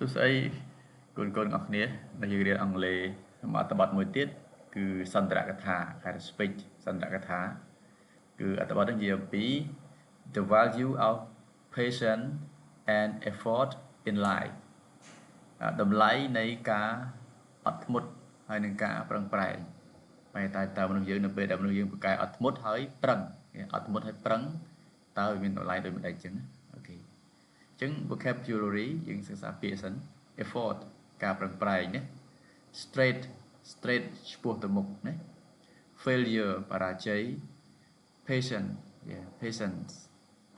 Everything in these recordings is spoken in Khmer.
សួស្តីគុណៗអរគ្នាដែលយើងរៀនអង់គ្លេសសម្រាប់អត្ថបទមួយទៀតគឺសន្ទរកថា Higher Speech សន្ទរកថាគឺអត្ថបទនេះនិយាយអំពី the value of patience and effort in life តម្លៃនៃការអត់ធ្មត់ហើយនឹងការប្រឹងប្រែងតែតើមនុស្សយើងនៅពេលដែលមនុស្សយើងប្រកែកអត់ធ្មត់ហើយប្រឹងអត់ធ្មត់ហើយប្រឹងតើវាមានតម្លៃដូចម្ដេចចឹងអូខេអញ្ចឹង vocabulary យើងសិក្សាពាក្យសិន effort ការប្រឹងប្រែងណា straight ឆ្ពោះទៅមុខណា failure បរាជ័យ patience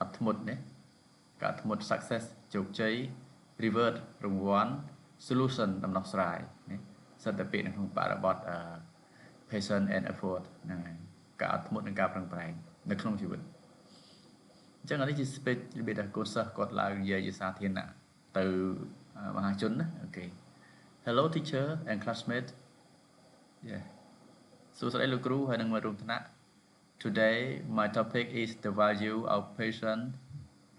អត់ធ្មត់ណាការអត់ធ្មត់ success ជោគជ័យ reward រង្វាន់ solution ដំណោះស្រាយណាសិតតែពាក្យនៅក្នុងបរិបទpatience and effort ហ្នឹងហើយការអត់ធ្មត់និងការប្រឹងប្រែងនៅក្នុងជីវិតអញ្ចឹងនេះជា speech របៀបដែលកូនសិស្សគាត់ឡើងនិយាយជាសាធារណៈទៅមហាជនណាអូខេ Hello teacher and classmate yeah សួស្តីលោកគ្រូហើយនិងមិត្តរួមថ្នាក់ Today my topic is the value of patience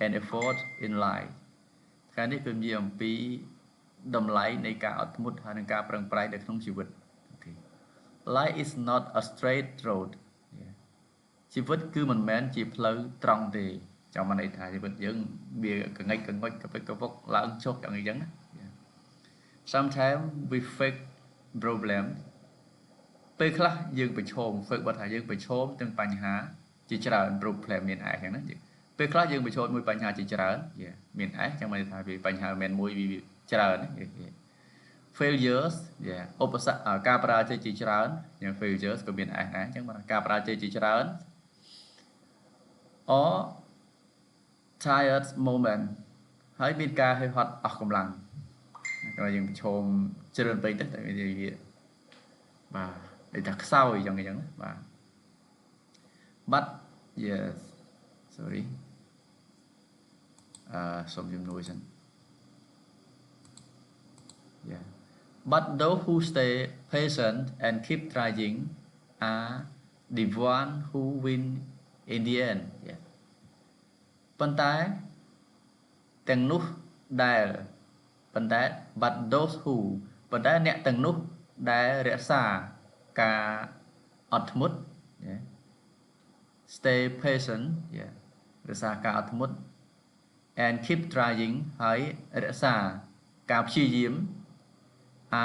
and effort in life ថ្ងៃនេះគឺនិយាយអំពីតម្លៃនៃការអត់ធ្មត់ហើយនិងការប្រឹងប្រែងនៅក្នុងជីវិតអូខេ Life is not a straight road ជីវិតគឺមិនមែនជាផ្លូវត្រង់ទេចាំមិនន័យថាជីវិតយើងវាកងិចកងុចកពិកកវុកឡើងចុះយ៉ាងអីចឹងណា Sometimes we face problem ពេលខ្លះយើងប្រឈម face បើថាយើងប្រឈមទាំងបញ្ហាជាច្រើន problem មានឯចឹងណាពេលខ្លះយើងប្រឈមមួយបញ្ហាជាច្រើនមានឯចឹងមិនន័យថាវាបញ្ហាមិនមួយវាច្រើនណា failures ឧបសគ្គការបរាជ័យជាច្រើនយ៉ាង failures ក៏មានឯដែរចឹងបាទការបរាជ័យជាច្រើន or tired moment ហើយមានការហឺហត់អស់កម្លាំងក៏យើងប្រឈមច្រើនពេកទៅតែវាបាទដូចថាខ្សោយចឹងណាបាទ but yes sorry សូមជំនួយសិន yeah but those who stay patient and keep trying are the one who win in the end yeah ប៉ុន្តែទាំងនោះដែលប៉ុន្តែ but those who ប៉ុន្តែអ្នកទាំងនោះដែលរក្សាការអត់ធ្មត់ stay patient រក្សាការអត់ធ្មត់ and keep trying ហើយរក្សាការព្យាយាម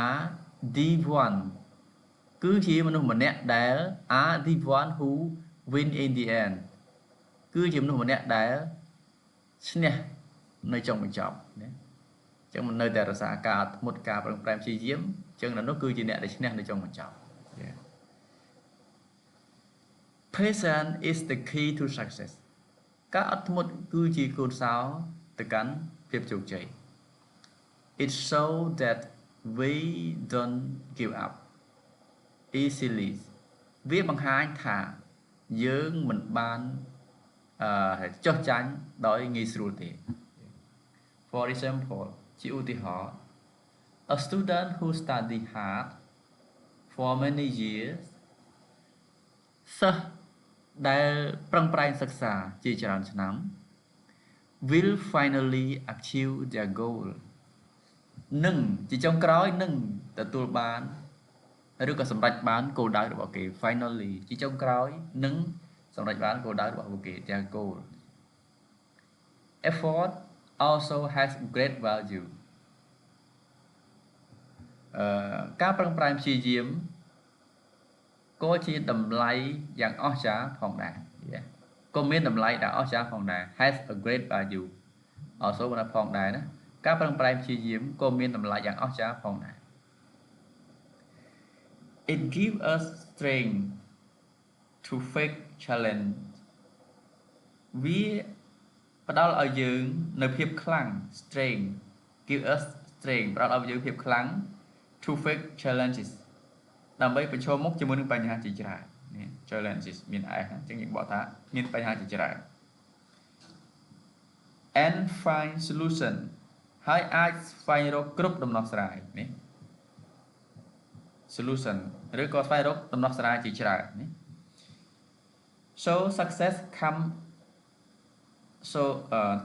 are the one គឺជាមនុស្សម្នាក់ដែល are the one who win in the end គឺជាមនុស្សម្នាក់ដែលឈ្នះនៅចុងបញ្ចប់ណាអញ្ចឹងមិននៅតែរក្សាការអត់ធ្មត់ការប្រឹងប្រែងព្យាយាមអញ្ចឹងនៅនោះគឺជាអ្នកដែលឈ្នះនៅចុងបញ្ចប់ Patience is the key to success ការអត់ធ្មត់គឺជាគោលសោរទៅកាន់ភាពជោគជ័យ It shows that we don't give up easily វាបង្ហាញថាយើងមិនបានចុះចាញ់ដោយងាយស្រួលទេ For example ជាឧទាហរណ៍ A student who study hard for many years សិស្សដែលប្រឹងប្រែងសិក្សាជាច្រើនឆ្នាំ will finally achieve their goal នឹងជាចុងក្រោយនឹងទទួលបានឬក៏សម្រេចបានគោលដៅរបស់គេ finally ជាចុងក្រោយនឹងសម្រេចបានគោលដៅរបស់ពួកគេ their goal effort also has great value ការប្រឹងប្រែងព្យាយាមក៏ជាតម្លៃយ៉ាងអស្ចារ្យផងដែរក៏មានតម្លៃដែលអស្ចារ្យផងដែរ has a great value also ផងដែរណាការប្រឹងប្រែងព្យាយាមក៏មានតម្លៃយ៉ាងអស្ចារ្យផងដែរ It gives us strength to face challenge វាផ្ដល់ឲ្យយើងនៅភាពខ្លាំង strength give us strength ផ្ដល់ឲ្យយើងភាពខ្លាំង to face challenges ដើម្បីប្រឈមមុខជាមួយនឹងបញ្ហាជាច្រើននេះ challenges មានអញ្ចឹងយើងបកថាមានបញ្ហាជាច្រើន and find solution ហើយអាចស្វែងរកគ្រប់ដំណោះស្រាយនេះ solution ឬក៏ស្វែងរកដំណោះស្រាយជាច្រើននេះ so success come so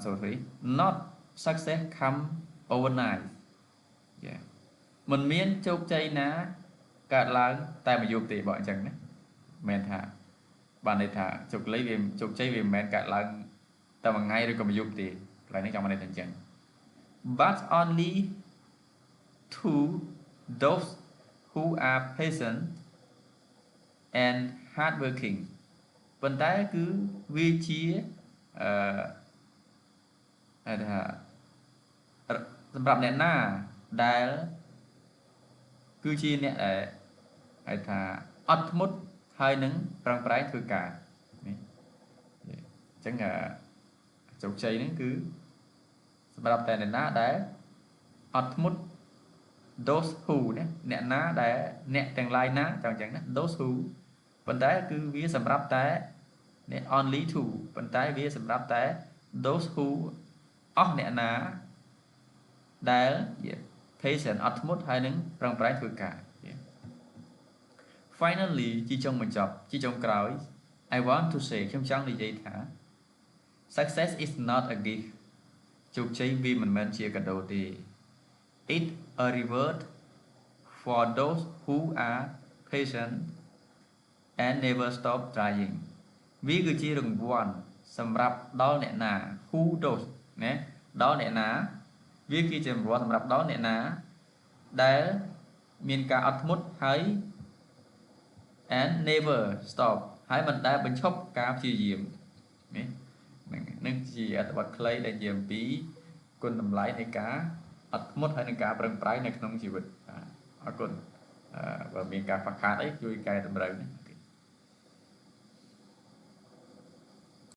sorry not success come overnight mình miễn chụp chay ná cả láng tại mà dục thì bọn chẳng đấy men thả bạn này thả chụp lấy về chụp chay về men cả láng tại mà ngay rồi còn mà dục thì lại nó trong này thành chẳng but only to those who are patient and hardworking ប៉ុន្តែគឺវាជាថាសម្រាប់អ្នកណាដែលគឺជាអ្នកដែលហៅថាអត់ធ្មត់ហើយនឹងប្រឹងប្រែងធ្វើការនេះអញ្ចឹងជោគជ័យហ្នឹងគឺសម្រាប់តែអ្នកណាដែលអត់ធ្មត់ those who ណាអ្នកណាដែលអ្នកទាំងឡាយណាចង់អញ្ចឹងណា those who ប៉ុន្តែគឺវាសម្រាប់តែអ្នក only to ប៉ុន្តែវាសម្រាប់តែ those who អស់អ្នកណាដែល patient អត់ធ្មត់ហើយនឹងប្រឹងប្រែងធ្វើការ finally ជាចុងបញ្ចប់ជាចុងក្រោយ I want to say ខ្ញុំចង់និយាយថា success is not a gift ជោគជ័យវាមិនមែនជាកាដូទេ it a reward for those who are patient and never stop trying វាគឺជារង្វាន់សម្រាប់ដល់អ្នកណា who those ណាដល់អ្នកណាវាគឺជារង្វាន់សម្រាប់ដល់អ្នកណាដែលមានការអត់ធ្មត់ហើយ and never stop ហើយមិនដែលបញ្ឈប់ការព្យាយាមនេះនឹងជាអត្ថបទខ្លីដែលនិយាយអំពីគុណតម្លៃនៃការអត់ធ្មត់ហើយនឹងការប្រឹងប្រែងនៅក្នុងជីវិតអរគុណបើមានការខ្វះខាតអីជួយកែតម្រូវ